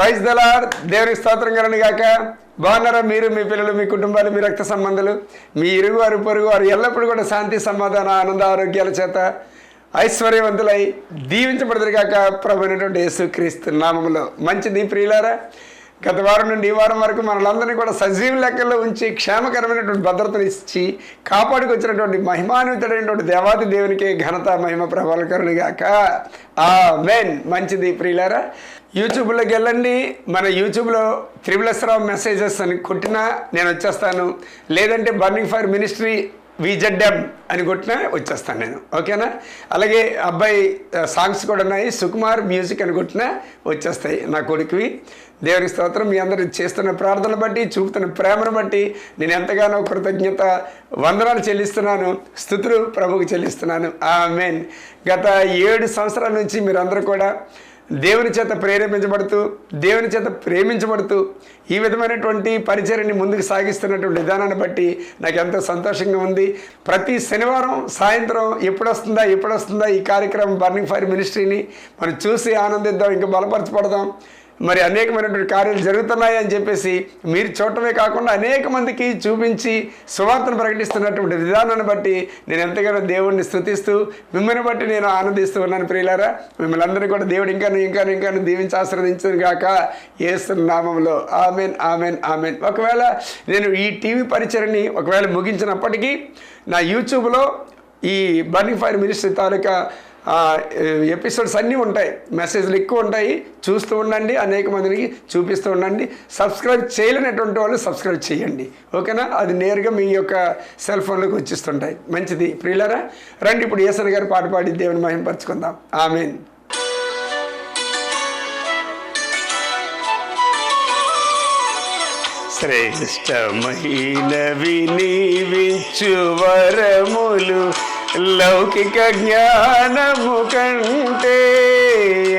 Praise the lord. దేవునికి స్తోత్రం కలుగును గాక. బాగున్నారా మీరు, మీ పిల్లలు, మీ కుటుంబాలు, మీ రక్త సంబంధాలు, మీ ఇరుగు వారు పొరుగు వారు ఎల్లప్పుడూ కూడా శాంతి సమాధాన ఆనంద ఆరోగ్యాల చేత ఐశ్వర్యవంతులై దీవించబడదురు గాక ప్రభు అయినటువంటి యేసుక్రీస్తు నామములో. మంచిది ప్రియులారా, గత వారం నుండి ఈ వారం వరకు మనలందరినీ కూడా సజీవ లెక్కల్లో ఉంచి క్షేమకరమైనటువంటి భద్రతను ఇచ్చి కాపాడుకొచ్చినటువంటి మహిమాన్వితుడైనటువంటి దేవాది దేవునికి ఘనత మహిమ ప్రభావాలు కలుగును గాక. ఆమేన్. మంచిది ప్రియులారా, యూట్యూబ్లోకి వెళ్ళండి. మన యూట్యూబ్లో త్రిబుల్ రావు మెసేజెస్ అని కొట్టినా నేను వచ్చేస్తాను, లేదంటే బర్నింగ్ ఫైర్ మినిస్ట్రీ VZM అని కొట్టినా వచ్చేస్తాను నేను, ఓకేనా? అలాగే అబ్బాయి సాంగ్స్ కూడా ఉన్నాయి, సుకుమార్ మ్యూజిక్ అని కొట్టినా వచ్చేస్తాయి నా కొడుకువి. దేవునికి స్తోత్రం. మీ అందరూ చేస్తున్న ప్రార్థనలు బట్టి, చూపుతున్న ప్రేమను బట్టి నేను ఎంతగానో కృతజ్ఞత వందనాలు చెల్లిస్తున్నాను, స్తుతులు ప్రభువుకు చెల్లిస్తున్నాను. ఆమేన్. గత 7 సంవత్సరాల నుంచి మీరందరూ కూడా దేవుని చేత ప్రేరేపించబడుతూ, దేవుని చేత ప్రేమించబడుతూ ఈ విధమైనటువంటి పరిచర్యని ముందుకు సాగిస్తున్నటువంటి విధానాన్ని బట్టి నాకు ఎంతో సంతోషంగా ఉంది. ప్రతి శనివారం సాయంత్రం ఎప్పుడొస్తుందా ఈ కార్యక్రమం బర్నింగ్ ఫైర్ మినిస్ట్రీని మనం చూసి ఆనందిద్దాం, ఇంకా బలపరచబడదాం. మరి అనేకమైనటువంటి కార్యాలు జరుగుతున్నాయి అని చెప్పేసి మీరు చూడటమే కాకుండా అనేక మందికి చూపించి సువార్తను ప్రకటిస్తున్నటువంటి విధానాన్ని బట్టి నేను ఎంతగానో దేవుడిని స్తుతిస్తూ, మిమ్మల్ని బట్టి నేను ఆనందిస్తూ ఉన్నాను ప్రియులారా. మిమ్మల్ని అందరినీ కూడా దేవుడు ఇంకా దీవించి ఆశీర్వదించును గాక యేసు నామములో. ఆమేన్, ఆమేన్, ఆమేన్. ఒకవేళ నేను ఈ టీవీ పరిచర్ని ఒకవేళ ముగించినప్పటికీ నా యూట్యూబ్లో ఈ బర్నింగ్ ఫైర్ మినిస్ట్రీ తాలూకా ఎపిసోడ్స్ అన్నీ ఉంటాయి, మెసేజ్లు ఎక్కువ ఉంటాయి. చూస్తూ ఉండండి, అనేక మందికి చూపిస్తూ ఉండండి. సబ్స్క్రైబ్ చేయలేనటువంటి వాళ్ళు సబ్స్క్రైబ్ చేయండి, ఓకేనా? అది నేరుగా మీ యొక్క సెల్ ఫోన్లోకి వచ్చిస్తుంటాయి. మంచిది ప్రియులారా, రండి ఇప్పుడు యేసయ్య గారు పాట పాడి దేవుని మహిమపరచుకుందాం. ఆమేన్. శ్రేష్టమైనవి నీవిచ్చు వరములు లౌకిక జ్ఞానము కంటే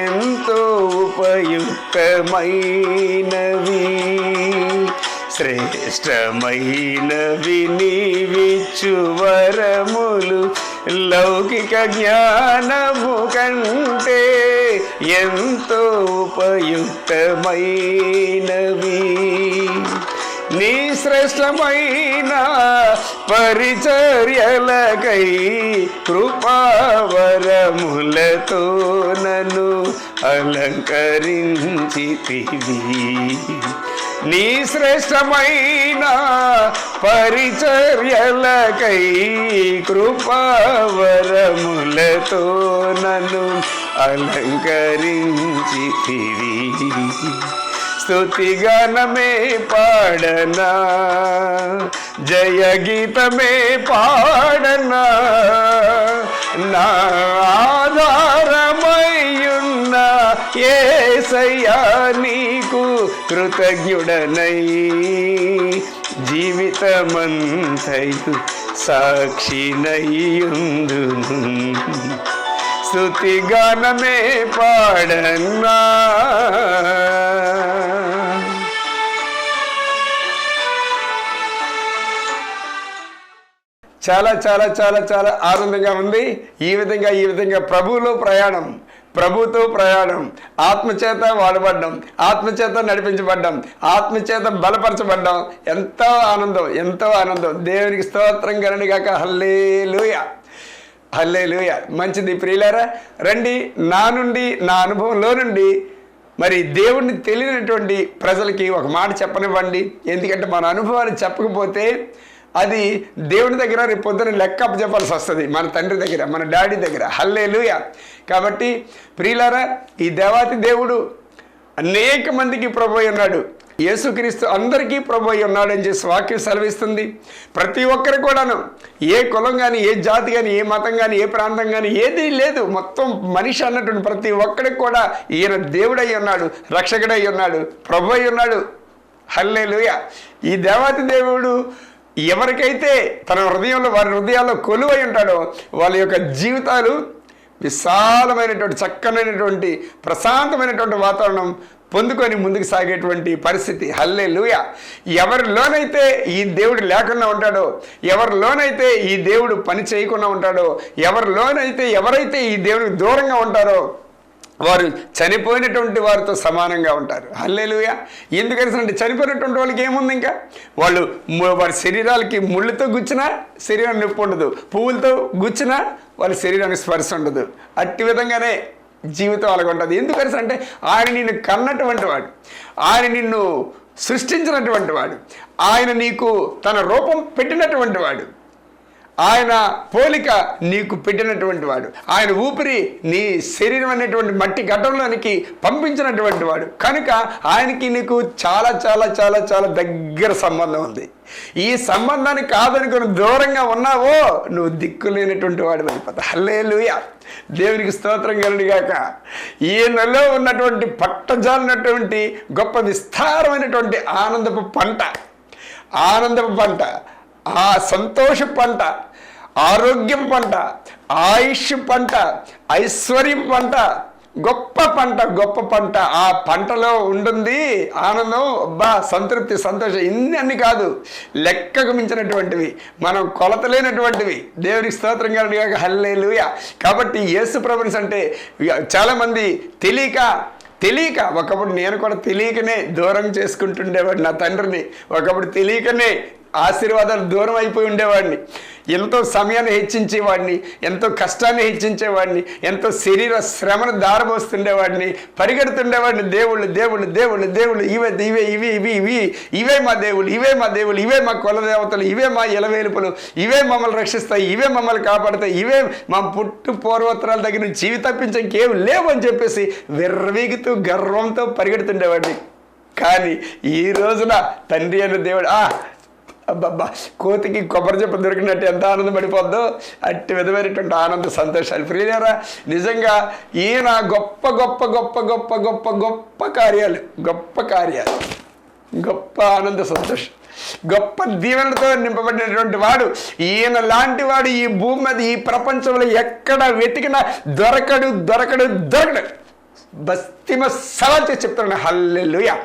ఎంతో ఉపయుక్తమైనవి. శ్రేష్టమైనవి నీవిచ్చు వరములు లౌకిక జ్ఞానము కంటే ఎంతో ఉపయుక్తమైనవి. నీ శ్రేష్టమైన పరిచర్యలకై కృపావరములతో నన్ను అలంకరించితివి. నీ శ్రేష్టమైన పరిచర్యలకై కృపావరములతో నన్ను అలంకరించితివి. స్తుతిగానమే పాడనా, జయ గీతమే పాడనా, నా ఆధారమయ్యున్న యేసయ్యా నీకు కృతజ్ఞుడనై జీవితమంతయు సాక్షినయ్యుందును. స్తుతిగానమే పాడనా. చాలా చాలా చాలా చాలా ఆనందంగా ఉంది. ఈ విధంగా ప్రభువులో ప్రయాణం, ప్రభుతో ప్రయాణం, ఆత్మచేత వాడబడ్డం, ఆత్మచేత నడిపించబడ్డం, ఆత్మచేత బలపరచబడ్డం. ఎంతో ఆనందం. దేవునికి స్తోత్రం కలుగును గాక. హల్లెలూయా, హల్లెలూయా. మంచిది ప్రియులారా, రండి నా అనుభవంలో నుండి మరి దేవుణ్ణి తెలియనటువంటి ప్రజలకి ఒక మాట చెప్పనివ్వండి. ఎందుకంటే మన అనుభవాన్ని చెప్పకపోతే అది దేవుని దగ్గర రేపు పొద్దున లెక్క చెప్పాల్సి వస్తుంది, మన తండ్రి దగ్గర, మన డాడీ దగ్గర. హల్లెలూయా. కాబట్టి ప్రియులారా, ఈ దేవాతి దేవుడు అనేక మందికి ప్రభువై ఉన్నాడు. యేసుక్రీస్తు అందరికీ ప్రభువై ఉన్నాడని చేసి వాక్యం సెలవిస్తుంది. ప్రతి ఒక్కరు కూడాను, ఏ కులం కానీ, ఏ జాతి కానీ, ఏ మతం కానీ, ఏ ప్రాంతం కానీ ఏదీ లేదు, మొత్తం మనిషి అన్నటువంటి ప్రతి ఒక్కడికి కూడా ఈయన దేవుడై ఉన్నాడు, రక్షకుడై ఉన్నాడు, ప్రభువై ఉన్నాడు. హల్లెలూయా. ఈ దేవాతి దేవుడు ఎవరికైతే తన హృదయంలో, వారి హృదయాల్లో కొలువై ఉంటాడో వాళ్ళ యొక్క జీవితాలు విశాలమైనటువంటి, చక్కనైనటువంటి, ప్రశాంతమైనటువంటి వాతావరణం పొందుకొని ముందుకు సాగేటువంటి పరిస్థితి. హల్లెలూయా. ఎవరిలోనైతే ఈ దేవుడు లేకుండా ఉంటాడో, ఎవరిలోనైతే ఈ దేవుడు పని చేయకుండా ఉంటాడో, ఎవరైతే ఈ దేవుడికి దూరంగా ఉంటారో వారు చనిపోయినటువంటి వారితో సమానంగా ఉంటారు. హల్లెలూయా. ఎందుకని చనిపోయినటువంటి వాళ్ళకి ఏముంది, ఇంకా వారి శరీరాలకి ముళ్ళుతో గుచ్చినా శరీరాన్ని నొప్పి ఉండదు, పువ్వులతో గుచ్చినా వాళ్ళ శరీరానికి స్పర్శ ఉండదు. అట్టి విధంగానే జీవితం అలాగుంటుంది. ఎందుకని అంటే ఆయన నిన్ను కన్నటువంటి వాడు, ఆయన నిన్ను సృష్టించినటువంటి వాడు, ఆయన నీకు తన రూపం పెట్టినటువంటి వాడు, ఆయన పోలిక నీకు పెట్టినటువంటి వాడు, ఆయన ఊపిరి నీ శరీరం అనేటువంటి మట్టి గడ్డంలోనికి పంపించినటువంటి వాడు. కనుక ఆయనకి నీకు చాలా చాలా చాలా చాలా దగ్గర సంబంధం ఉంది. ఈ సంబంధాన్ని కాదనుకుని దూరంగా ఉన్నావో నువ్వు దిక్కులేనటువంటి వాడు అయిపోతావు. హల్లెలూయా. దేవునికి స్తోత్రం కలుగుగాక. ఈయనలో ఉన్నటువంటి పట్టజాలినటువంటి గొప్ప విస్తారమైనటువంటి ఆనందపు పంట, ఆ సంతోష పంట, ఆరోగ్యం పంట, ఆయుష్ పంట, ఐశ్వర్యం పంట, గొప్ప పంట. ఆ పంటలో ఉంటుంది ఆనందం, సంతృప్తి, సంతోషం. ఇన్ని కాదు, లెక్కకు మించినటువంటివి, మనం కొలతలేనటువంటివి. దేవునికి స్తోత్రం కలుగుగాక. హల్లెలూయా. కాబట్టి యేసు ప్రభుని అంటే చాలామంది తెలియక ఒకప్పుడు నేను కూడా తెలియకనే దూరం చేసుకుంటుండేవాడిని నా తండ్రిని. ఒకప్పుడు తెలియకనే ఆశీర్వాదాలు దూరం అయిపోయి ఉండేవాడిని. ఎంతో సమయాన్ని హెచ్చించేవాడిని, ఎంతో కష్టాన్ని హెచ్చించేవాడిని, ఎంతో శరీర శ్రమను దారబోస్తుండేవాడిని, పరిగెడుతుండేవాడిని. దేవుళ్ళు ఇవే మా దేవుళ్ళు, ఇవే మా కులదేవతలు, ఇవే మా ఇలవేలుపులు, ఇవే మమ్మల్ని రక్షిస్తాయి, ఇవే మమ్మల్ని కాపాడుతాయి, ఇవే మా పుట్టు పూర్వోత్తరాల దగ్గర నుంచి జీవి తప్పించి ఇంకేం లేవు అని చెప్పేసి విర్రవీగుతూ గర్వంతో పరిగెడుతుండేవాడిని. కానీ ఈ రోజున తండ్రి అనే దేవుడు అబ్బబ్బా, కోతికి కొబ్బరి చెప్ప దొరికినట్టు ఎంత ఆనందపడిపోద్దో అట్టి విధమైనటువంటి ఆనంద సంతోషాలు. ప్రియులారా, నిజంగా ఈయన గొప్ప కార్యాలు, గొప్ప ఆనంద సంతోషం, గొప్ప దీవెనలతో నింపబడినటువంటి వాడు. ఈయన లాంటి వాడు ఈ భూమి మీద, ఈ ప్రపంచంలో ఎక్కడ వెతికినా దొరకడు. బస్తిమ సవాల్ చేసి చెప్తాడు. హల్లెలూయా.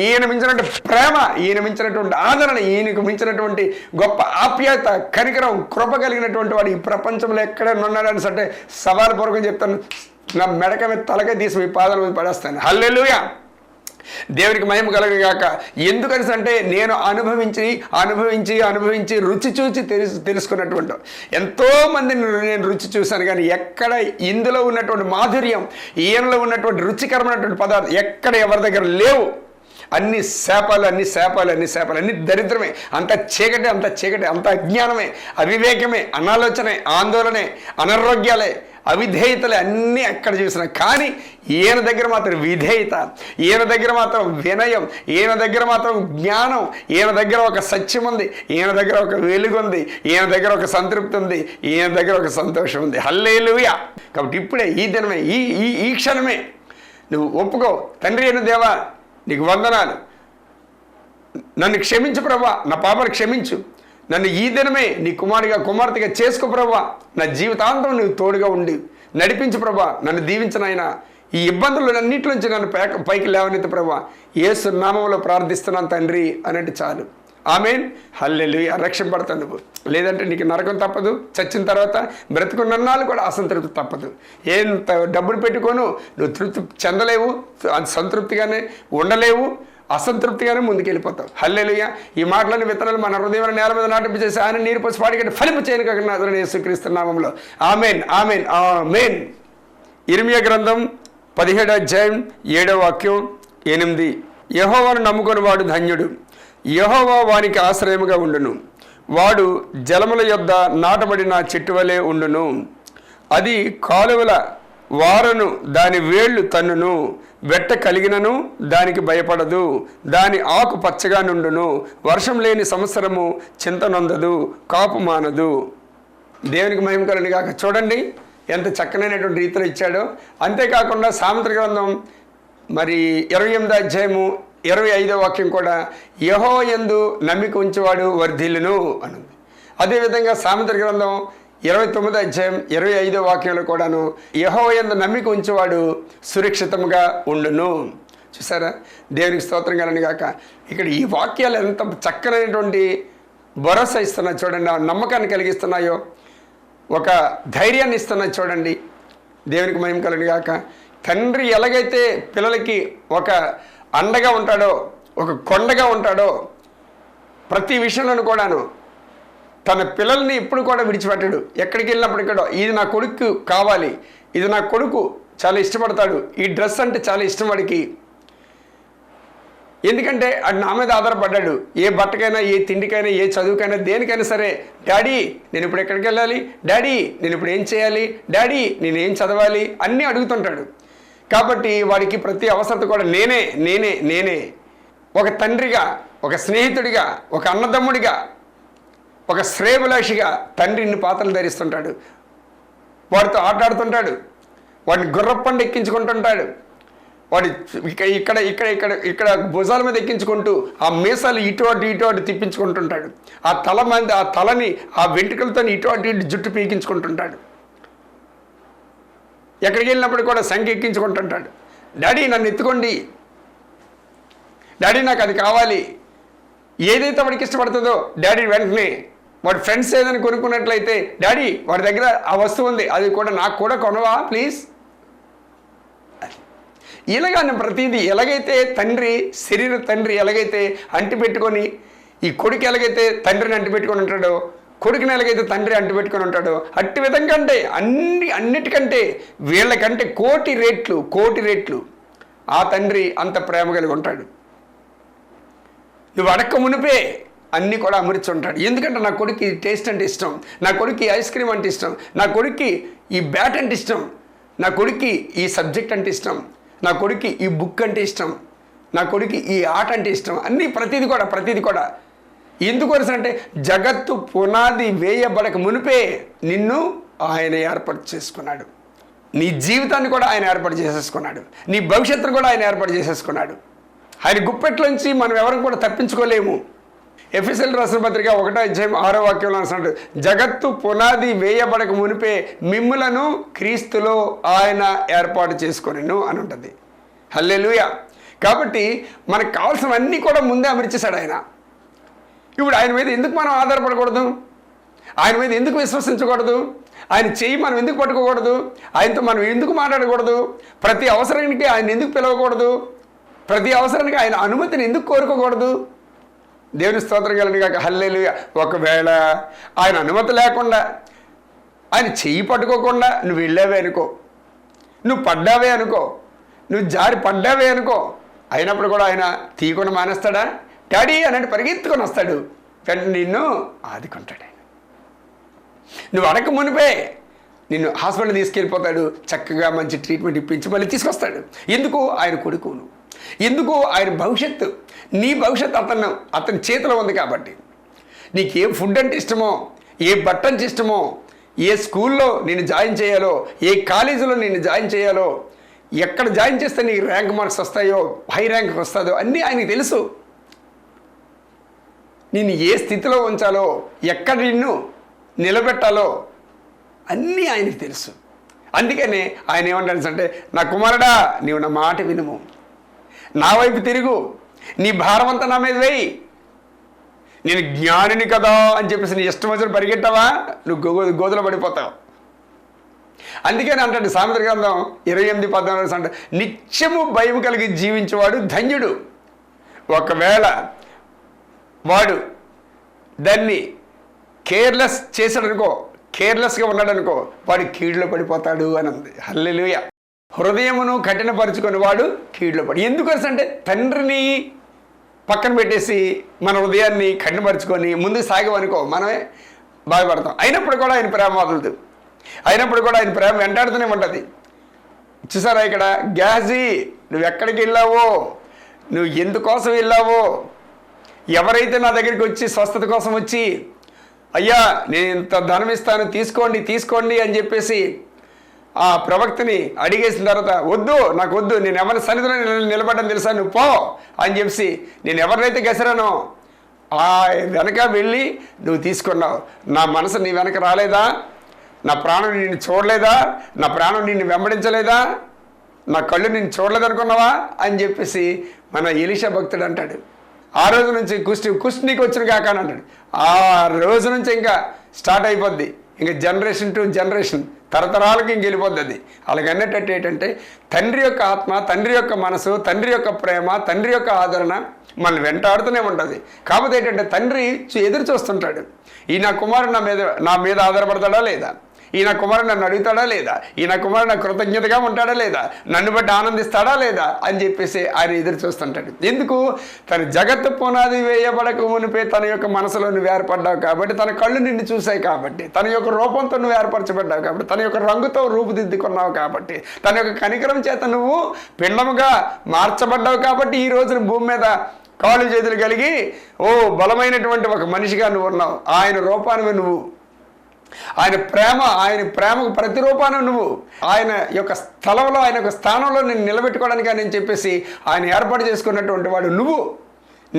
ఈయన మించినటువంటి ప్రేమ, ఈయన మించినటువంటి ఆదరణ, ఈయనకు మించినటువంటి గొప్ప ఆప్యాయత, కనికరం, కృప కలిగినటువంటి వాడు ఈ ప్రపంచంలో ఎక్కడైనా ఉన్నాడని అంటే సవాల్ పూర్వకం చెప్తాను. నా మెడక మీద తలక తీసి మీ పాదాల మీద పడేస్తాను. హల్లెలూయా. దేవునికి మహిమ కలుగుగాక. ఎందుకని అంటే నేను అనుభవించి రుచి చూసి తెలుసుకున్నటువంటి ఎంతోమందిని నేను రుచి చూశాను. కానీ ఎక్కడ ఇందులో ఉన్నటువంటి మాధుర్యం, ఈయనలో ఉన్నటువంటి రుచికరమైనటువంటి పదార్థం ఎక్కడ ఎవరి దగ్గర లేవు. అన్ని శాపాలు, అన్ని దరిద్రమే, అంత చీకటి, అంత అజ్ఞానమే, అవివేకమే, అనాలోచనే, ఆందోళనే, అనారోగ్యాలే, అవిధేయతలే అన్నీ ఎక్కడ చూసినా. కానీ ఈయన దగ్గర మాత్రం విధేయత, ఈయన దగ్గర మాత్రం వినయం, ఈయన దగ్గర మాత్రం జ్ఞానం, ఈయన దగ్గర ఒక సత్యం ఉంది, ఈయన దగ్గర ఒక వెలుగు ఉంది, ఈయన దగ్గర ఒక సంతృప్తి ఉంది, ఈయన దగ్గర ఒక సంతోషం ఉంది. హల్లెలూయా. కాబట్టి ఇప్పుడే, ఈ దినమే, ఈ క్షణమే నువ్వు ఒప్పుకో. తండ్రి అయిన దేవా, నీకు వందనాలు. నన్ను క్షమించు ప్రభా, నా పాపను క్షమించు. నన్ను ఈ దినమే నీ కుమార్తెగా చేసుకో ప్రభా. నా జీవితాంతం నువ్వు తోడుగా ఉండి నడిపించు ప్రభా. నన్ను దీవించనైనా ఈ ఇబ్బందులన్నింటి నుంచి నన్ను పైకి లేవనెత్తు ప్రభా. యేసు నామములో ప్రార్థిస్తున్నాను తండ్రి అనంటే చాలు. ఆమేన్. హల్లెలూయా. రక్షింపడతావు నువ్వు. లేదంటే నీకు నరకం తప్పదు. చచ్చిన తర్వాత బ్రతుకున్నన్నాళ్ళు కూడా అసంతృప్తి తప్పదు. ఎంత డబ్బులు పెట్టుకోను నువ్వు తృప్తి చెందలేవు, సంతృప్తిగానే ఉండలేవు, అసంతృప్తిగానే ముందుకెళ్ళిపోతావు. హల్లెలూయా. ఈ మాటలని విత్తనాలు మన హృదయం నేల మీద నాటింపు చేసి ఆయన నీరు పోసి పాడిగట్టి ఫలింపు చేయను కాక యేసుక్రీస్తు నామములో. ఆమేన్, ఆమేన్, ఆమేన్. ఇర్మియా గ్రంథం 17వ అధ్యాయం 7వ వాక్యం 8. యెహోవాను నమ్ముకొని వాడు ధన్యుడు, యెహోవా వానికి ఆశ్రయముగా ఉండును. వాడు జలముల యొద్ద నాటబడిన చెట్టు వలె ఉండును. అది కాలువల వారను దాని వేళ్ళు తన్నును. వెట్ట కలిగినను దానికి భయపడదు. దాని ఆకు పచ్చగా నుండును. వర్షం లేని సంవత్సరము చింత నొందదు, కాపు మానదు. దేవునికి మహిమ కలుగును గాక. చూడండి ఎంత చక్కనైనటువంటి రీతిలో ఇచ్చాడో. అంతేకాకుండా సామెతల గ్రంథం 28వ అధ్యాయము 25వ వాక్యం కూడా యెహోవా యందు నమ్మిక ఉంచేవాడు వర్ధిల్లును అనుంది. అదేవిధంగా సామెతల గ్రంథం 29వ అధ్యాయం 25వ వాక్యంలో కూడాను యెహోవా యందు నమ్మిక ఉంచేవాడు సురక్షితంగా ఉండును. చూసారా? దేవునికి స్తోత్రం కలుగును గాక. ఇక్కడ ఈ వాక్యాలు ఎంత చక్కనైనటువంటి భరోసా ఇస్తున్నాయి చూడండి, నమ్మకాన్ని కలిగిస్తున్నాయో, ఒక ధైర్యాన్ని ఇస్తున్నాయి చూడండి. దేవునికి మహిమ కలుగును గాక. తండ్రి ఎలాగైతే పిల్లలకి ఒక అండగా ఉంటాడో, ఒక కొండగా ఉంటాడో, ప్రతి విషయంలోనూ కూడాను తన పిల్లల్ని ఎప్పుడు కూడా విడిచిపెట్టాడు. ఎక్కడికి వెళ్ళినప్పుడు ఇక్కడ ఇది నా కొడుకు కావాలి, ఇది నా కొడుకు చాలా ఇష్టపడతాడు, ఈ డ్రెస్ అంటే చాలా ఇష్టం వాడికి, ఎందుకంటే అది నా మీద ఆధారపడ్డాడు. ఏ బట్టకైనా, ఏ తిండికైనా, ఏ చదువుకైనా, దేనికైనా సరే, డాడీ నేను ఇప్పుడు ఎక్కడికి వెళ్ళాలి, డాడీ నేను ఇప్పుడు ఏం చేయాలి, డాడీ నేను ఏం చదవాలి అన్నీ అడుగుతుంటాడు. కాబట్టి వాడికి ప్రతి అవసరత కూడా నేనే నేనే నేనే ఒక తండ్రిగా, ఒక స్నేహితుడిగా, ఒక అన్నదమ్ముడిగా, ఒక శ్రేయభిలాషిగా తండ్రి ఇన్ని పాత్రలు ధరిస్తుంటాడు. వాడితో ఆటాడుతుంటాడు, వాడిని గుర్రపండు ఎక్కించుకుంటుంటాడు, వాడి ఇక్కడ ఇక్కడ ఇక్కడ ఇక్కడ భుజాల మీద ఎక్కించుకుంటూ ఆ మీసాలు ఇటు అటు తిప్పించుకుంటుంటాడు. ఆ తలని ఆ వెంట్రుకలతో ఇటు జుట్టు పీకించుకుంటుంటాడు. ఎక్కడికి వెళ్ళినప్పుడు కూడా సంఖ్య ఎక్కించుకుంటుంటాడు. డాడీ నన్ను ఎత్తుకోండి, డాడీ నాకు అది కావాలి. ఏదైతే వాడికి ఇష్టపడుతుందో డాడీ వెంటనే వాడి ఫ్రెండ్స్ ఏదైనా కొనుక్కున్నట్లయితే, డాడీ వాడి దగ్గర ఆ వస్తువు ఉంది, అది కూడా నాకు కూడా కొనవా ప్లీజ్. ఇలాగానే ప్రతిదీ ఎలాగైతే తండ్రి, శరీర తండ్రి ఎలాగైతే అంటిపెట్టుకొని, ఈ కొడుకు ఎలాగైతే తండ్రిని అంటిపెట్టుకొని ఉంటాడో, కొడుకుని ఎలాగైతే తండ్రి అంటిపెట్టుకొని ఉంటాడో, అట్టి విధంగా అంటే అన్నిటికంటే వీళ్ళకంటే కోటి రెట్లు ఆ తండ్రి అంత ప్రేమ కలిగి ఉంటాడు. నువ్వు అడక్క మునిపే అన్నీ కూడా అమర్చి ఉంటాడు. ఎందుకంటే నా కొడుకు టేస్ట్ అంటే ఇష్టం, నా కొడుకు ఐస్ క్రీమ్ అంటే ఇష్టం, నా కొడుకు ఈ బ్యాట్ అంటే ఇష్టం, నా కొడుకు ఈ సబ్జెక్ట్ అంటే ఇష్టం, నా కొడుకు ఈ బుక్ అంటే ఇష్టం, నా కొడుకు ఈ ఆట అంటే ఇష్టం, అన్నీ ప్రతిదీ కూడా ఎందుకు అంటే జగత్తు పునాది వేయబడక మునిపే నిన్ను ఆయన ఏర్పాటు చేసుకున్నాడు. నీ జీవితాన్ని కూడా ఆయన ఏర్పాటు చేసేసుకున్నాడు, నీ భవిష్యత్తును కూడా ఆయన ఏర్పాటు చేసేసుకున్నాడు. ఆయన గుప్పెట్లోంచి మనం ఎవరికి కూడా తప్పించుకోలేము. ఎఫెసీయుల రాసిన పత్రిక 1:6 అంటున్నాడు, జగత్తు పునాది వేయబడక మునిపే మిమ్ములను క్రీస్తులో ఆయన ఏర్పాటు చేసుకొనెను అని ఉంటుంది. హల్లెలూయా. కాబట్టి మనకు కావాల్సినవన్నీ కూడా ముందే అమర్చేశాడు ఆయన. ఇప్పుడు ఆయన మీద ఎందుకు మనం ఆధారపడకూడదు, ఆయన మీద ఎందుకు విశ్వసించకూడదు, ఆయన చెయ్యి మనం ఎందుకు పట్టుకోకూడదు, ఆయనతో మనం ఎందుకు మాట్లాడకూడదు, ప్రతి అవసరానికి ఆయన ఎందుకు పిలవకూడదు, ప్రతి అవసరానికి ఆయన అనుమతిని ఎందుకు కోరుకోకూడదు. దేవుని స్తోత్రం కలను కాక హల్లెలూయా. ఒకవేళ ఆయన అనుమతి లేకుండా, ఆయన చెయ్యి పట్టుకోకుండా నువ్వు వెళ్ళావే అనుకో, నువ్వు పడ్డావే అనుకో, నువ్వు జారి పడ్డావే అనుకో, అయినప్పుడు కూడా ఆయన తీయకుండా మానేస్తాడా? డాడీ అనంటే పరిగెత్తుకొని వస్తాడు, వెంటనే నిన్ను ఆదుకుంటాడు. ఆయన నువ్వు అడగక మునిపే నిన్ను హాస్పిటల్ తీసుకెళ్ళిపోతాడు, చక్కగా మంచి ట్రీట్మెంట్ ఇప్పించి మళ్ళీ తీసుకొస్తాడు. ఎందుకు? ఆయన కొడుకు నువ్వు, ఎందుకు? ఆయన భవిష్యత్తు, నీ భవిష్యత్తు అతని చేతిలో ఉంది. కాబట్టి నీకు ఏ ఫుడ్ అంటే ఇష్టమో, ఏ బట్ట అంటే ఇష్టమో, ఏ స్కూల్లో నేను జాయిన్ చేయాలో, ఏ కాలేజీలో నేను జాయిన్ చేయాలో, ఎక్కడ జాయిన్ చేస్తే నీకు ర్యాంక్ మార్క్స్ వస్తాయో, హై ర్యాంక్ వస్తుందో అన్నీ ఆయనకి తెలుసు. నిన్ను ఏ స్థితిలో ఉంచాలో, ఎక్కడ నిన్ను నిలబెట్టాలో అన్నీ ఆయనకి తెలుసు. అందుకనే ఆయన ఏమంటాడంటే, నా కుమారుడా నీవు నా మాట వినుము, నా వైపు తిరుగు, నీ భారం అంతా నా మీద వేయి, నేను జ్ఞానిని కదా అని చెప్పేసి నీ ఇష్టం వచ్చిన పరిగెట్టావా నువ్వు గోతులో పడిపోతావు. అందుకని అంటాడు సామెతల గ్రంథం 28:14 అంటే, నిత్యము భయం కలిగి జీవించేవాడు ధన్యుడు. ఒకవేళ వాడు దాన్ని కేర్లెస్ చేశాడనుకో, కేర్లెస్గా ఉన్నాడనుకో, వాడు కీడులో పడిపోతాడు అని ఉంది. హల్లెలూయా. హృదయమును కఠినపరుచుకుని వాడు కీడులో పడి, ఎందుకు అంటే తండ్రిని పక్కన పెట్టేసి మన హృదయాన్ని కఠినపరుచుకొని ముందుకు సాగమనుకో, మనమే బాధపడతాం. అయినప్పుడు కూడా ఆయన ప్రేమ వదలదు, అయినప్పుడు కూడా ఆయన ప్రేమ వెంటాడుతూనే ఉంటుంది. చూసారా ఇక్కడ, గ్యాజీ నువ్వు ఎక్కడికి వెళ్ళావో, నువ్వు ఎందుకోసం వెళ్ళావో, ఎవరైతే నా దగ్గరికి వచ్చి స్వస్థత కోసం వచ్చి, అయ్యా నేను ఇంత ధనం ఇస్తాను తీసుకోండి అని చెప్పేసి ఆ ప్రవక్తని అడిగేసిన తర్వాత, వద్దు నాకు వద్దు, నేను ఎవరి సన్నిధిలో నిలబడ్డాను తెలుసా, నువ్వు పో అని చెప్పి నేను ఎవరినైతే గెసరానో ఆ వెనక వెళ్ళి నువ్వు తీసుకున్నావు. నా మనసు నీ వెనక రాలేదా, నా ప్రాణం నిన్ను చూడలేదా, నా ప్రాణం నిన్ను వెంబడించలేదా, నా కళ్ళు నిన్ను చూడలేదనుకున్నావా అని చెప్పేసి మన ఎలీషా భక్తుడు అంటాడు. ఆ రోజు నుంచి కుష్టి నీకు వచ్చిన కాక అని అంటాడు. ఆ రోజు నుంచి ఇంకా స్టార్ట్ అయిపోద్ది. ఇంకా జనరేషన్ టు జనరేషన్ తరతరాలకి ఇంక వెళ్ళిపోద్ది అది. అలాగ అన్నట్టు ఏంటంటే తండ్రి యొక్క ఆత్మ, తండ్రి యొక్క మనసు, తండ్రి యొక్క ప్రేమ, తండ్రి యొక్క ఆదరణ మనల్ని వెంటాడుతూనే ఉంటుంది. కాకపోతే ఏంటంటే తండ్రి ఎదురు చూస్తుంటాడు, ఈ నా కుమారుడు నా మీద ఆధారపడతాడా లేదా, ఈ నా కుమారుడు నన్ను అడుగుతాడా లేదా, ఈ నా కుమారుడు నా కృతజ్ఞతగా ఉంటాడా లేదా, నన్ను బట్టి ఆనందిస్తాడా లేదా అని చెప్పేసి ఆయన ఎదురు చూస్తుంటాడు. ఎందుకు? తన జగత్తు పునాది వేయబడక మునిపే తన యొక్క మనసులో నువ్వు ఏర్పడ్డావు కాబట్టి, తన కళ్ళు నిన్ను చూసాయి కాబట్టి, తన యొక్క రూపంతో నువ్వు ఏర్పరచబడ్డావు కాబట్టి, తన యొక్క రంగుతో రూపుదిద్దుకున్నావు కాబట్టి, తన యొక్క కనికరం చేత నువ్వు పిండముగా మార్చబడ్డావు కాబట్టి ఈ రోజున భూమి మీద కాళ్ళు చేతులు కలిగి బలమైనటువంటి ఒక మనిషిగా నువ్వు ఉన్నావు. ఆయన రూపాన్ని నువ్వు, ఆయన ప్రేమకు ప్రతిరూపాన్ని నువ్వు, ఆయన యొక్క స్థలంలో, ఆయన యొక్క స్థానంలో నేను నిలబెట్టుకోవడానికి అని చెప్పేసి ఆయన ఏర్పాటు చేసుకున్నటువంటి వాడు నువ్వు,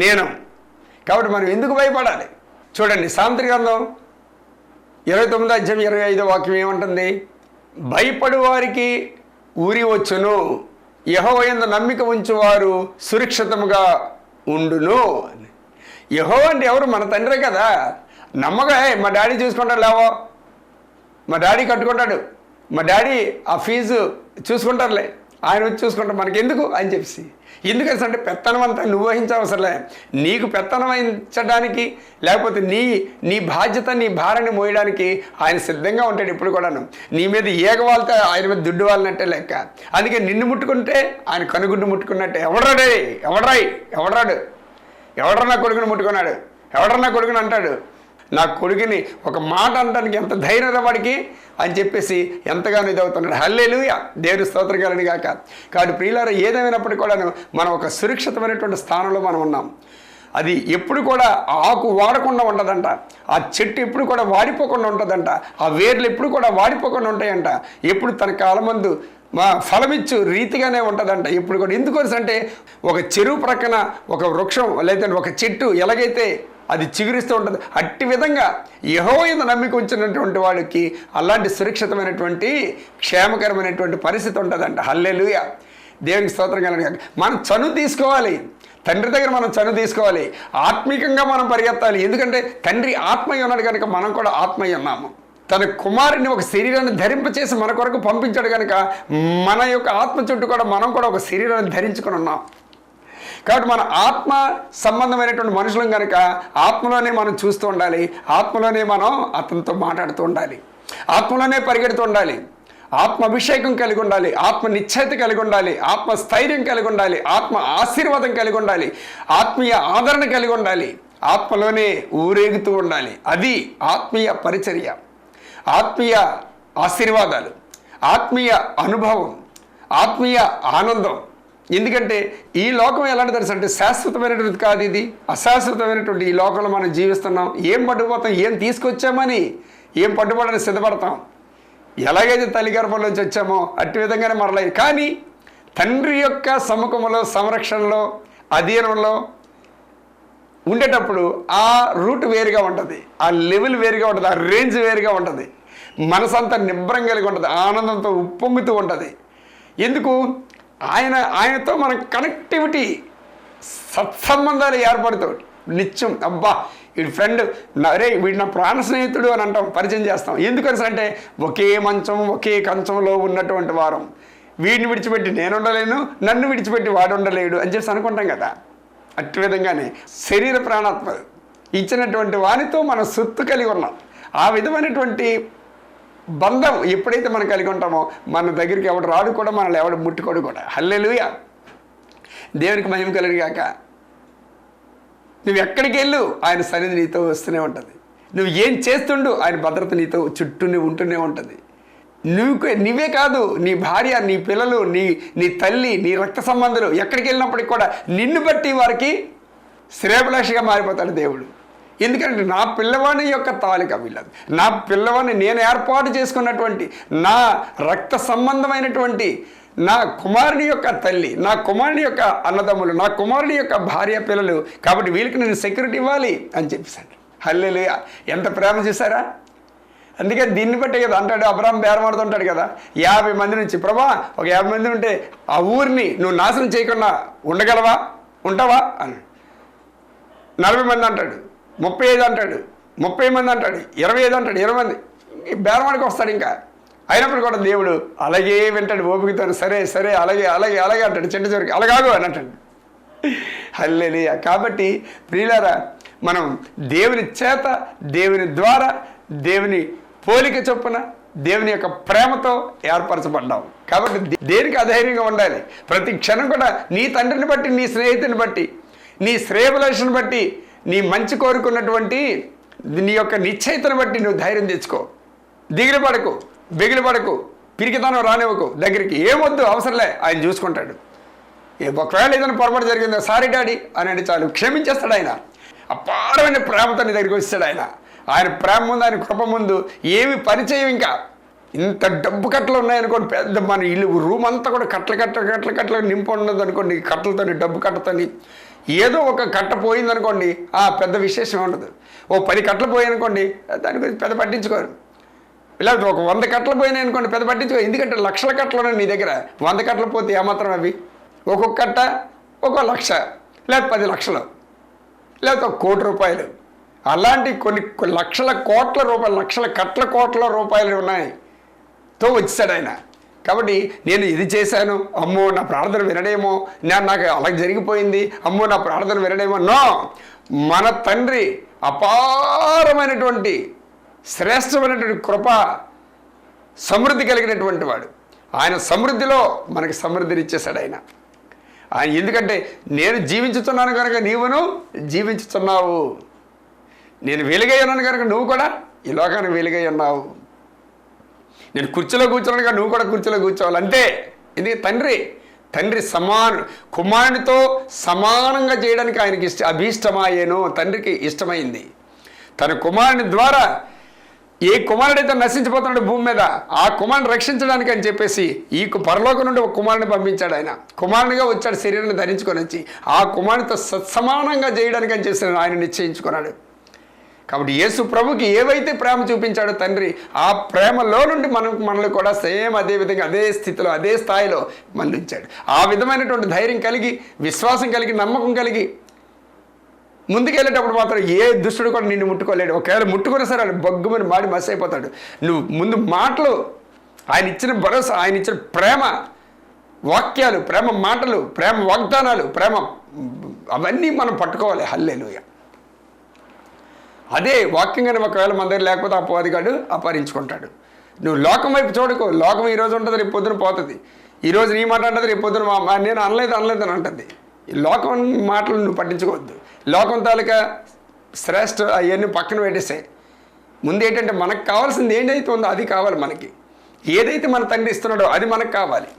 నేను. కాబట్టి మనం ఎందుకు భయపడాలి? చూడండి, సామెతల గ్రంథం 29వ అధ్యాయం 25వ వాక్యం ఏమంటుంది? భయపడు వారికి ఊరి వచ్చును, యెహోవా యందు నమ్మిక ఉంచువారు సురక్షితముగా ఉండును. యెహోవా అంటే ఎవరు? మన తండ్రే కదా. నమ్మగా మా డాడీ చూసుకుంటాడు, లేవో మా డాడీ కట్టుకుంటాడు, మా డాడీ ఆ ఫీజు చూసుకుంటారులే, ఆయన వచ్చి చూసుకుంటారు, మనకి ఎందుకు అని చెప్పేసి. ఎందుకని అంటే పెత్తనం అంతా నువ్వు వహించవసరలే. నీకు పెత్తనం వహించడానికి, లేకపోతే నీ బాధ్యత, నీ భారాన్ని మోయడానికి ఆయన సిద్ధంగా ఉంటాడు ఎప్పుడు కూడాను. నీ మీద ఏగవాళ్ళతో ఆయన మీద దుడ్డు వాళ్ళనట్టే లెక్క. అందుకే నిన్ను ముట్టుకుంటే ఆయన కనుగుడ్డు ముట్టుకున్నట్టే. ఎవడరా నా కొడుకుని ముట్టుకున్నాడు, ఎవడరా నా కొడుకుని అంటాడు. నా కొడుకుని ఒక మాట అంటానికి ఎంత ధైర్యం వాడికి అని చెప్పేసి ఎంతగానో ఇదవుతున్నాడు. హల్లెలూయా, దేవుని స్తోత్రం కలుగును గాక. కాబట్టి ప్రియులారా, ఏదేమైనప్పటికీ కూడాను మనం ఒక సురక్షితమైనటువంటి స్థానంలో మనం ఉన్నాం. అది ఎప్పుడు కూడా ఆకు వాడకుండా ఉండదంట, ఆ చెట్టు ఎప్పుడు కూడా వాడిపోకుండా ఉంటుందంట, ఆ వేర్లు ఎప్పుడు కూడా వాడిపోకుండా ఉంటాయంట, ఎప్పుడు తన కాలమందు ఫలమిచ్చు రీతిగానే ఉంటుందంట ఎప్పుడు కూడా. ఎందుకు అంటే ఒక చెరువు ప్రక్కన ఒక వృక్షం లేదంటే ఒక చెట్టు ఎలాగైతే అది చిగురిస్తూ ఉంటుంది, అట్టి విధంగా యెహోవా యందు నమ్మిక ఉంచినటువంటి వాళ్ళకి అలాంటి సురక్షితమైనటువంటి క్షేమకరమైనటువంటి పరిస్థితి ఉంటుందంట. హల్లెలూయా, దేవునికి స్తోత్రం కలుగును. మనం చనువు తీసుకోవాలి, తండ్రి దగ్గర మనం చనువు తీసుకోవాలి, ఆత్మీకంగా మనం పరిగెత్తాలి. ఎందుకంటే తండ్రి ఆత్మయ్య ఉన్నాడు కనుక మనం కూడా ఆత్మయ్య ఉన్నాము. తన కుమారుని ఒక శరీరాన్ని ధరింపచేసి మన కొరకు పంపించాడు కనుక మన యొక్క ఆత్మ చుట్టూ కూడా మనం కూడా ఒక శరీరాన్ని ధరించుకొని ఉన్నాం. కాబట్టి మన ఆత్మ సంబంధమైనటువంటి మనుషులం కనుక ఆత్మలోనే మనం చూస్తూ ఉండాలి, ఆత్మలోనే మనం అతనితో మాట్లాడుతూ ఉండాలి, ఆత్మలోనే పరిగెడుతూ ఉండాలి, ఆత్మ అభిషేకం కలిగి ఉండాలి, ఆత్మ నిశ్చయిత కలిగి ఉండాలి, ఆత్మ స్థైర్యం కలిగి ఉండాలి, ఆత్మ ఆశీర్వాదం కలిగి ఉండాలి, ఆత్మీయ ఆదరణ కలిగి ఉండాలి, ఆత్మలోనే ఊరేగుతూ ఉండాలి. అది ఆత్మీయ పరిచర్య, ఆత్మీయ ఆశీర్వాదాలు, ఆత్మీయ అనుభవం, ఆత్మీయ ఆనందం. ఎందుకంటే ఈ లోకం ఎలాంటి తెలుసు అంటే శాశ్వతమైనటువంటి కాదు, ఇది అశాశ్వతమైనటువంటి ఈ లోకంలో మనం జీవిస్తున్నాం. ఏం పట్టుకుపోతాం, ఏం తీసుకొచ్చామని ఏం పట్టుబడని సిద్ధపడతాం. ఎలాగైతే తల్లి గర్భంలోంచి వచ్చామో అట్టి విధంగానే మరలేదు. కానీ తండ్రి యొక్క సముఖంలో, సంరక్షణలో, అధీనంలో ఉండేటప్పుడు ఆ రూట్ వేరుగా ఉంటుంది, ఆ లెవెల్ వేరుగా ఉంటుంది, ఆ రేంజ్ వేరుగా ఉంటుంది. మనసంతా నిబ్రం కలిగి ఉంటుంది, ఆనందంతో ఉప్పొంగుతూ ఉంటుంది. ఎందుకు? ఆయనతో మన కనెక్టివిటీ, సత్సంబంధాలు ఏర్పడుతాయి నిత్యం. అబ్బా వీడి ఫ్రెండ్, వీడి నా ప్రాణ స్నేహితుడు అని అంటాం, పరిచయం చేస్తాం. ఎందుకని అంటే ఒకే మంచం, ఒకే కంచంలో ఉన్నటువంటి వారం. వీడిని విడిచిపెట్టి నేను ఉండలేను, నన్ను విడిచిపెట్టి వాడు ఉండలేడు అని చెప్పి అనుకుంటాం కదా. అట్టి విధంగానే శరీర ప్రాణాత్మ ఇచ్చినటువంటి వానితో మనం సొత్తు కలిగి ఉన్నాం. ఆ విధమైనటువంటి బంధం ఎప్పుడైతే మనం కలిగి ఉంటామో మన దగ్గరికి ఎవడు రాడు కూడా, మనల్ని ఎవడు ముట్టుకోడు కూడా. హల్లెలూయా, దేవునికి మహిమ కలుగును గాక. నువ్వు ఎక్కడికి వెళ్ళు ఆయన సన్నిధి నీతో వస్తూనే ఉంటుంది. నువ్వు ఏం చేస్తుండు ఆయన భద్రత నీతో చుట్టూనే ఉంటూనే ఉంటుంది. నువ్వే కాదు, నీ భార్య, నీ పిల్లలు, నీ తల్లి, నీ రక్త సంబంధులు ఎక్కడికి వెళ్ళినప్పటికి కూడా నిన్ను బట్టి వారికి శ్రేయభిలాషిగా మారిపోతాడు దేవుడు. ఎందుకంటే నా పిల్లవాని యొక్క తాలిక వీళ్ళది, నా పిల్లవాడిని నేను ఏర్పాటు చేసుకున్నటువంటి నా రక్త సంబంధమైనటువంటి నా కుమారుని యొక్క తల్లి, నా కుమారుని యొక్క అన్నదమ్ములు, నా కుమారుని యొక్క భార్య పిల్లలు, కాబట్టి వీళ్ళకి నేను సెక్యూరిటీ ఇవ్వాలి అని చెప్పేసాడు. హల్లెలూయా, ఎంత ప్రేమ చేశారా. అందుకే దీన్ని బట్టే కదా అంటాడు, అబ్రాహాం బేరమాడుతుంటాడు కదా 50 మంది నుంచి, ప్రభా ఒక 50 మంది ఉంటే ఆ ఊరిని నువ్వు నాశనం చేయకుండా ఉండగలవా, ఉంటావా అని. 40 మంది అంటాడు, 35 అంటాడు, 30 మంది అంటాడు, 25 అంటాడు, 20 మంది. బేరమాడికి వస్తాడు ఇంకా. అయినప్పుడు కూడా దేవుడు అలాగే వింటాడు ఓపికతో. సరే సరే అలాగే అలాగే అలాగే అంటాడు. చిన్న చివరికి అలాగాగు అని అంటాడు. హల్లెలూయా. కాబట్టి ప్రియులారా, మనం దేవుని చేత, దేవుని ద్వారా, దేవుని పోలిక చొప్పున, దేవుని యొక్క ప్రేమతో ఏర్పరచబడ్డాం. కాబట్టి దేనికి అధైర్యంగా ఉండాలి. ప్రతి క్షణం కూడా నీ తండ్రిని బట్టి, నీ స్నేహితుని బట్టి, నీ శ్రేయభిలాషను బట్టి, నీ మంచి కోరుకున్నటువంటి నీ యొక్క నిశ్చయితను బట్టి నువ్వు ధైర్యం తెచ్చుకో. దిగులు పడకు, బిగులు పడకు, పిరికితనం రానివ్వకు. దగ్గరికి ఏమొద్దు, అవసరంలే, ఆయన చూసుకుంటాడు. ఒకవేళ ఏదైనా పొరపాటు జరిగిందో సారీ డాడీ అని అంటే చాలు, క్షమించేస్తాడు ఆయన. అపారమైన ప్రేమతో నీ దగ్గరికి వస్తాడు ఆయన. ఆయన ప్రేమ ముందు, ఆయన కృప ముందు ఏమి పరిచయం. ఇంకా ఇంత డబ్బు కట్టలు ఉన్నాయనుకోండి, పెద్ద మన ఇల్లు రూమ్ అంతా కూడా కట్టలు నింపు ఉన్నది అనుకోండి. కట్టలతో, డబ్బు కట్టతోని. ఏదో ఒక కట్ట పోయిందనుకోండి, పెద్ద విశేషం ఉండదు. ఓ 10 కట్టలు పోయాయనుకోండి, దాని గురించి పెద్ద పట్టించుకోరు. ఇలా ఒక 100 కట్టలు పోయినాయి అనుకోండి, పెద్ద పట్టించుకో. ఎందుకంటే లక్షల కట్టలు ఉన్నాయి నీ దగ్గర. 100 కట్టలు పోతే ఏమాత్రం అవి? ఒక్కొక్క కట్ట 1 లక్ష, లేకపోతే 10 లక్షలు, లేకపోతే 1 కోటి రూపాయలు. అలాంటి కొన్ని లక్షల కోట్ల రూపాయలు, లక్షల కట్ల కోట్ల రూపాయలు ఉన్నాయితో వచ్చాడు ఆయన. కాబట్టి నేను ఇది చేశాను, అమ్మో నా ప్రార్థన వినడేమో, నాకు అలా జరిగిపోయింది, అమ్మో నా ప్రార్థన వినడేమో. నో, మన తండ్రి అపారమైనటువంటి శ్రేష్టమైనటువంటి కృప, సమృద్ధి కలిగినటువంటి వాడు. ఆయన సమృద్ధిలో మనకి సమృద్ధిని ఇచ్చేశాడు ఆయన. ఎందుకంటే నేను జీవించుతున్నాను కనుక నీవును జీవించుతున్నావు. నేను వెలుగై ఉన్నాను కనుక నువ్వు కూడా ఈ లోకానికి వెలుగై ఉన్నావు. నేను కుర్చీలో కూర్చున్నాను కనుక నువ్వు కూడా కుర్చీలో కూర్చోవాలి, అంతే. ఇది తండ్రి కుమారునితో సమానంగా చేయడానికి ఆయనకి అభీష్టమాయేను. తండ్రికి ఇష్టమైంది. తన కుమారుని ద్వారా ఏ కుమారుడైతే నశించిపోతున్నాడు భూమి మీద, ఆ కుమారుని రక్షించడానికి అని చెప్పేసి ఈ పరలోకం నుండి ఒక కుమారుని పంపించాడు ఆయన. కుమారునిగా వచ్చాడు, శరీరాన్ని ధరించుకొని వచ్చి ఆ కుమారునితో సమానంగా చేయడానికి అని చేసి ఆయన నిశ్చయించుకున్నాడు. కాబట్టి యేసు ప్రభుకి ఏవైతే ప్రేమ చూపించాడో తండ్రి, ఆ ప్రేమలో నుండి మనల్ని కూడా సేమ్ అదే విధంగా, అదే స్థితిలో, అదే స్థాయిలో మళ్ళించాడు. ఆ విధమైనటువంటి ధైర్యం కలిగి, విశ్వాసం కలిగి, నమ్మకం కలిగి ముందుకెళ్ళేటప్పుడు మాత్రం ఏ దుష్టుడు కూడా నిన్ను ముట్టుకోలేడు. ఒకవేళ ముట్టుకున్నా సరే ఆయన బొగ్గుమని మాడి మసి అయిపోతాడు. నువ్వు ముందు మాటలు, ఆయన ఇచ్చిన భరోసా, ఆయన ఇచ్చిన ప్రేమ వాక్యాలు, ప్రేమ మాటలు, ప్రేమ వాగ్దానాలు, ప్రేమ అవన్నీ మనం పట్టుకోవాలి. హల్లెలూయా. అదే వాక్యంగానే ఒకవేళ మన దగ్గర లేకపోతే అపవాదిగాడు అపహరించుకుంటాడు. నువ్వు లోకం వైపు చూడకు. లోకం ఈరోజు ఉంటుంది, రేపు పొద్దున పోతుంది. ఈరోజు నీ మాట అంటుంది, రేపు పొద్దున నేను అనలేదు అని అంటుంది. ఈ లోకం మాటలు నువ్వు పట్టించుకోవద్దు. లోకం తాలూకా శ్రేష్ఠ అవన్నీ పక్కన పెట్టేసాయి. ముందు ఏంటంటే మనకు కావాల్సింది ఏదైతే ఉందో అది కావాలి మనకి. ఏదైతే మన తండ్రి ఇస్తున్నాడో అది మనకు కావాలి.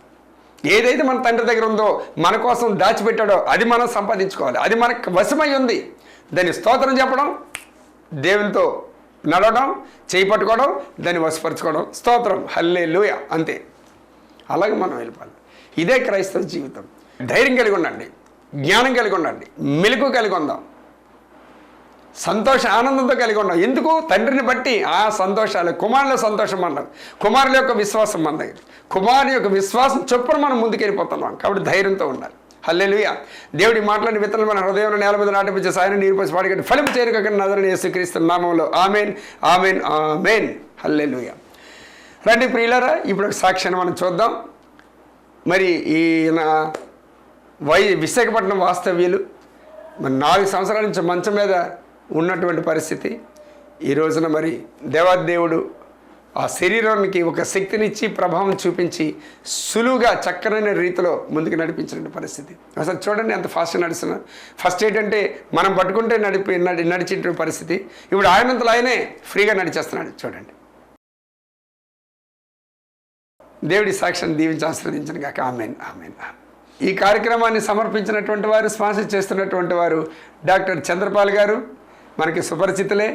ఏదైతే మన తండ్రి దగ్గర ఉందో, మన కోసం దాచిపెట్టాడో అది మనం సంపాదించుకోవాలి. అది మనకు వశమై ఉంది. దాన్ని స్తోత్రం చెప్పడం, దేవునితో నడవడం, చేయి పట్టుకోవడం, దాన్ని వశపరచుకోవడం, స్తోత్రం, హల్లెలూయా, అంతే. అలాగే మనం వెళ్ళిపోవాలి. ఇదే క్రైస్తవ జీవితం. ధైర్యం కలిగి ఉండండి, జ్ఞానం కలిగి ఉండండి, మెలకు కలిగి ఉందాం, ఆనందంతో కలిగి ఉన్నాం. ఎందుకు? తండ్రిని బట్టి ఆ సంతోషాలు. కుమారుల సంతోషం అన్నాం, కుమారుల యొక్క విశ్వాసం మన దగ్గర. కుమారుని యొక్క విశ్వాసం చొప్పున మనం ముందుకెళ్ళిపోతున్నాం. కాబట్టి ధైర్యంతో ఉండాలి. హల్లెలూయా. దేవుడి మాటలని విత్తనాలు మన హృదయంలో నేల మీద నాటిపించే సాయన నీరుపసి వాడికి ఫలింపు చేరుక నజరేయుడైన యేసుక్రీస్తు నామములో ఆమెన్, ఆమెన్, ఆమెన్. హల్లెలూయా. రండి ప్రియులారా, ఇప్పుడు ఒక సాక్ష్యాన్ని మనం చూద్దాం. మరి ఈయన విశాఖపట్నం వాస్తవ్యులు. మరి 4 సంవత్సరాల నుంచి మంచం మీద ఉన్నటువంటి పరిస్థితి. ఈ రోజున మరి దేవాదేవుడు ఆ శరీరానికి ఒక శక్తినిచ్చి, ప్రభావం చూపించి, సులువుగా చక్కనైన రీతిలో ముందుకు నడిపించిన పరిస్థితి. అసలు చూడండి ఎంత ఫాస్ట్గా నడుస్తున్నారు. ఫస్ట్ ఏంటంటే మనం పట్టుకుంటే నడిచేటువంటి పరిస్థితి. ఇప్పుడు ఆయనంతలో ఆయనే ఫ్రీగా నడిచేస్తున్నాడు. చూడండి. దేవుడి సాక్ష్యాన్ని దీవించి ఆశీర్వదించను గాక. Amen, amen. ఈ కార్యక్రమాన్ని సమర్పించినటువంటి వారు, స్పాన్సర్ చేస్తున్నటువంటి వారు డాక్టర్ చంద్రపాల్ గారు మనకి సుపరిచితులే.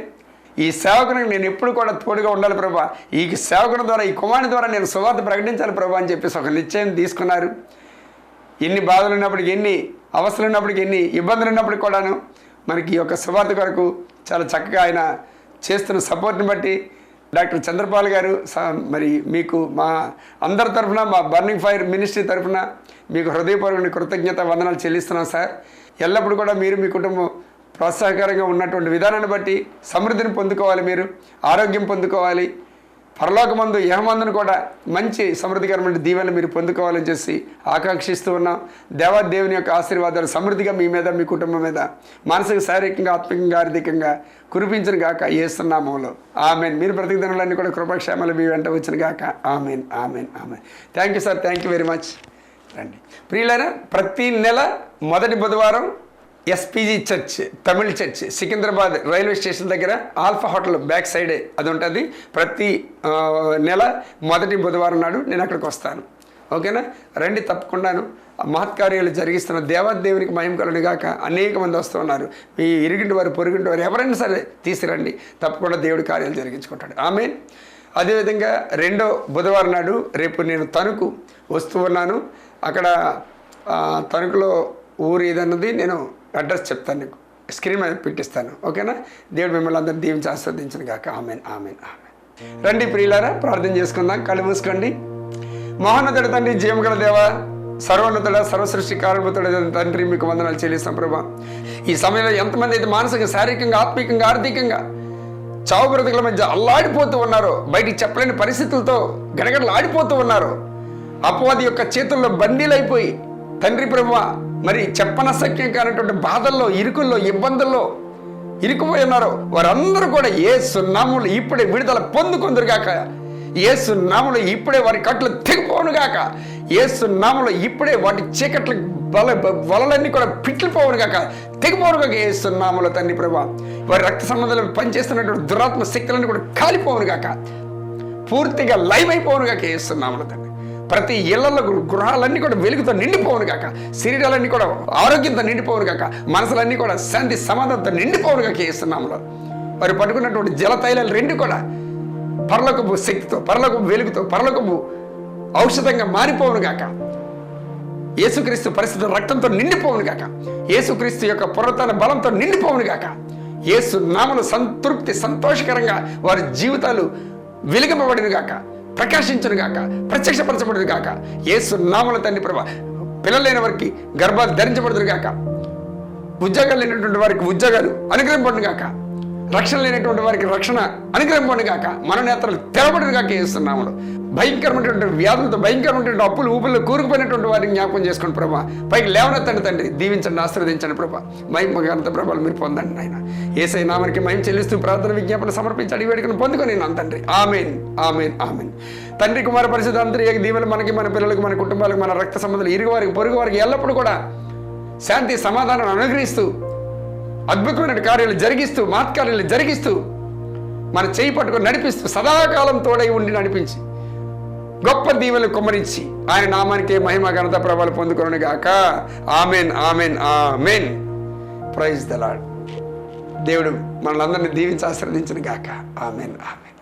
ఈ సేవకునికి నేను ఎప్పుడు కూడా తోడుగా ఉండాలి ప్రభా, ఈ సేవకుని ద్వారా, ఈ కుమారుని ద్వారా నేను సువార్త ప్రకటించాలి ప్రభా అని చెప్పేసి ఒక నిశ్చయం తీసుకున్నారు. ఎన్ని బాధలు ఉన్నప్పటికీ, ఎన్ని అవసరాలు ఉన్నప్పటికీ, ఎన్ని ఇబ్బందులు ఉన్నప్పటికీ కూడాను మనకి ఈ యొక్క సువార్త కొరకు చాలా చక్కగా ఆయన చేస్తున్న సపోర్ట్ని బట్టి డాక్టర్ చంద్రపాల్ గారు మరి మీకు మా అందరి తరఫున, మా బర్నింగ్ ఫైర్ మినిస్ట్రీ తరఫున మీకు హృదయపూర్వక కృతజ్ఞత వందనాలు చెల్లిస్తున్నాం సార్. ఎల్లప్పుడూ కూడా మీరు, మీ కుటుంబం ప్రోత్సాహకరంగా ఉన్నటువంటి విధానాన్ని బట్టి సమృద్ధిని పొందుకోవాలి, మీరు ఆరోగ్యం పొందుకోవాలి, పరలోకమందు యహమందును కూడా మంచి సమృద్ధికరమైన దీవెనలు మీరు పొందుకోవాలని చేసి ఆకాంక్షిస్తూ ఉన్నాం. దేవుని యొక్క ఆశీర్వాదాలు సమృద్ధిగా మీ మీద, మీ కుటుంబం మీద, మానసిక, శారీరకంగా, ఆత్మికంగా, ఆర్థికంగా కురిపించిన గాక యేసు నామములో. ఆమెన్. మీరు బ్రతికిదినాలన్నీ కూడా కృపాక్షేమాలు మీ వెంట వచ్చిన గాక. Amen, amen, amen. Thank you sir, thank you very much. రండి ప్రియులైన, ప్రతి నెల మొదటి బుధవారం SPG church, Tamil church, Secunderabad railway station దగ్గర ఆల్ఫా హోటల్ బ్యాక్ సైడే అది ఉంటుంది. ప్రతి నెల మొదటి బుధవారం నాడు నేను అక్కడికి వస్తాను. ఓకేనా? రండి, తప్పకుండాను. మహత్కార్యాలు జరిగిస్తున్న దేవునికి మహిమ కలుగును గాక. అనేక మంది వస్తూ ఉన్నారు. మీ ఇరుగింటి వారు, పొరుగింటి వారు ఎవరైనా సరే తీసుకురండి, తప్పకుండా దేవుడి కార్యాలు జరిగించుకుంటాడు. ఆమేన్. అదేవిధంగా రెండో బుధవారం నాడు రేపు నేను తణుకు వస్తూ ఉన్నాను. అక్కడ తణుకులో ఊరు ఏదన్నది నేను అడ్రస్ చెప్తాను, నీకు స్క్రీన్ మీద పెట్టిస్తాను. ఓకేనా? దేవుడు మిమ్మల్ని అందరినీ దీవించి ఆస్వాదించను గాక. Amen, amen, amen. రండి ప్రియులారా, ప్రార్థన చేసుకుందాం. కళ్ళు మూసుకోండి. మహోన్నతుడు తండ్రి, జీవగల దేవ, సర్వోన్నతుడ, సర్వసృష్టి కారణభూతుడ తండ్రి, మీకు వందనాలు చెల్లిస్తాం ప్రభా. ఈ సమయంలో ఎంతమంది అయితే మానసిక, శారీరకంగా, ఆత్మీకంగా, ఆర్థికంగా చావు బ్రతుకుల మధ్య అల్లాడిపోతూ ఉన్నారో, బయటికి చెప్పలేని పరిస్థితులతో గడగడలు ఆడిపోతూ ఉన్నారో, అపవాది యొక్క చేతుల్లో బందీలైపోయి తండ్రి ప్రభువా, మరి చెప్పనసక్యం కానటువంటి బాధల్లో, ఇరుకుల్లో, ఇబ్బందుల్లో ఇరుకుపోయి ఉన్నారో వారందరూ కూడా యేసు నామములో ఇప్పుడే విడుదల పొందుకొందురుగాక. యేసు నామములో ఇప్పుడే వారి కట్లు తెగిపోవునుగాక. యేసు నామములో ఇప్పుడే వాటి చీకట్ల వలలన్నీ కూడా పిట్లిపోవునుగాక, తెగిపోవునుగాక. యేసు నామములో తండ్రి ప్రభువా, వారి రక్త సంబంధాలు పనిచేస్తున్నటువంటి దురాత్మ శక్తులన్నీ కూడా కాలిపోవునుగాక, పూర్తిగా లైవ్ అయిపోవునుగాక. యేసు నామములో తండ్రి, ప్రతి ఇళ్లలో గృహాలన్నీ కూడా వెలుగుతో నిండిపోవును కాక, శరీరాలన్నీ కూడా ఆరోగ్యంతో నిండిపోవును కాక, మనసులన్నీ కూడా శాంతి సమాధానంతో నిండిపోవును కాక. యేసునామములో వారు పట్టుకున్నటువంటి జలతైలాలు రెండు కూడా పరలోకపు శక్తితో, పరలోకపు వెలుగుతో, పరలోకపు ఔషధంగా మారిపోవును గాక. యేసుక్రీస్తు పరిశుద్ధ రక్తంతో నిండిపోవును గాక. యేసుక్రీస్తు యొక్క పునరుత్థాన బలంతో నిండిపోవును గాక. యేసు నామములో సంతృప్తి, సంతోషకరంగా వారి జీవితాలు వెలిగింపబడిన గాక, ప్రకాశించును గాక, ప్రత్యక్షపరచబడును గాక. యేసు నామములో తండ్రి ప్రభువా, పిల్లలు లేని వారికి గర్భాలు ధరించబడును గాక, ఉద్యోగాలు లేనటువంటి వారికి ఉద్యోగాలు అనుగ్రహింపబడును గాక, రక్షణ లేనటువంటి వారికి రక్షణ అనుగ్రహింపబడును గాక, మనోనేత్రాలు తెరబడును గాక. యేసు నామములో భయంకరమైనటువంటి వ్యాధులతో, భయంకరమైనటువంటి అప్పులు ఊపుల్లో కూరుకుపోయినటువంటి వారిని జ్ఞాపకం చేసుకోండి ప్రభా. పైకి లేవనెత్తండి తండ్రి, దీవించండి, ఆశీర్వదించండి ప్రభా. మహిమ ఘనత ప్రభావాలు మీరు పొందండి నాయన. యేసయ్య నామానికి మహిమ చెల్లిస్తూ ప్రార్థన విజ్ఞాపన సమర్పించి అడిగి వేడుకను పొందుకొని నా తండ్రి. Amen, amen, amen. తండ్రి, కుమార పరిశుద్ధ అంతరి దీవెనలు మనకి, మన పిల్లలకు, మన కుటుంబాలకు, మన రక్త సంబంధాలు, ఇరుగు వారికి, పొరుగు వారికి ఎల్లప్పుడూ కూడా శాంతి సమాధానం అనుగ్రహిస్తూ, అద్భుతమైన కార్యాలు జరిగిస్తూ, మహత్కార్యాలు జరిగిస్తూ, మన చేయి పట్టుకొని నడిపిస్తూ, సదాకాలం తోడై ఉండి నడిపించి, గొప్ప దీవెనలు కుమ్మరించి ఆయన నామానికి మహిమ ఘనత ప్రభావాలు పొందుకొనును గాక. Amen, amen, amen. Praise the Lord. దేవుడు మనల్ని అందరినీ దీవించి ఆశీర్వదించును గాక. Amen, amen.